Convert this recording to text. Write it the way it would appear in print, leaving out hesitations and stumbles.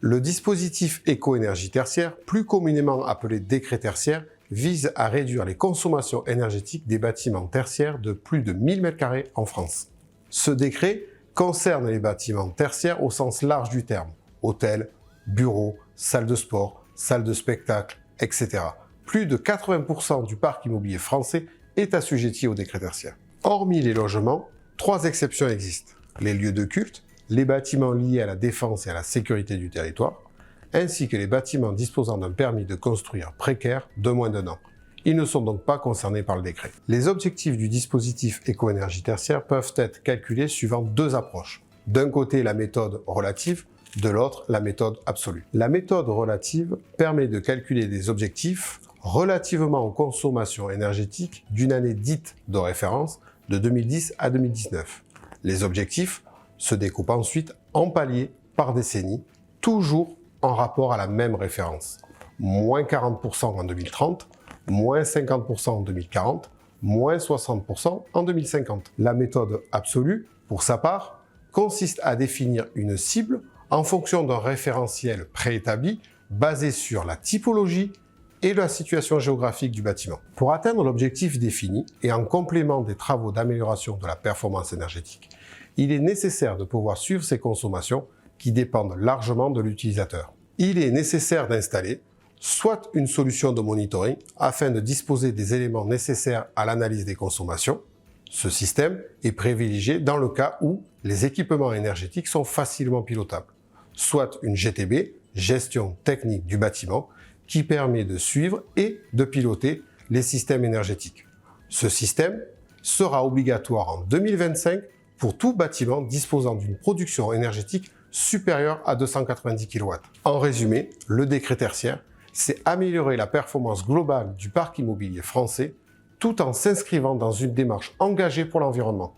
Le dispositif éco-énergie tertiaire, plus communément appelé décret tertiaire, vise à réduire les consommations énergétiques des bâtiments tertiaires de plus de 1000 m² en France. Ce décret concerne les bâtiments tertiaires au sens large du terme, hôtels, bureaux, salles de sport, salles de spectacle, etc. Plus de 80% du parc immobilier français est assujetti au décret tertiaire. Hormis les logements, 3 exceptions existent. Les lieux de culte, les bâtiments liés à la défense et à la sécurité du territoire, ainsi que les bâtiments disposant d'un permis de construire précaire de moins d'1 an. Ils ne sont donc pas concernés par le décret. Les objectifs du dispositif éco-énergie tertiaire peuvent être calculés suivant 2 approches. D'un côté, la méthode relative, de l'autre, la méthode absolue. La méthode relative permet de calculer des objectifs relativement aux consommations énergétiques d'une année dite de référence de 2010 à 2019. Les objectifs se découpent ensuite en paliers par décennie, toujours en rapport à la même référence. Moins 40% en 2030, moins 50% en 2040, moins 60% en 2050. La méthode absolue, pour sa part, consiste à définir une cible en fonction d'un référentiel préétabli basé sur la typologie et la situation géographique du bâtiment. Pour atteindre l'objectif défini et en complément des travaux d'amélioration de la performance énergétique, il est nécessaire de pouvoir suivre ces consommations qui dépendent largement de l'utilisateur. Il est nécessaire d'installer soit une solution de monitoring afin de disposer des éléments nécessaires à l'analyse des consommations. Ce système est privilégié dans le cas où les équipements énergétiques sont facilement pilotables, soit une GTB, gestion technique du bâtiment, qui permet de suivre et de piloter les systèmes énergétiques. Ce système sera obligatoire en 2025 pour tout bâtiment disposant d'une production énergétique supérieure à 290 kW. En résumé, le décret tertiaire, c'est améliorer la performance globale du parc immobilier français tout en s'inscrivant dans une démarche engagée pour l'environnement.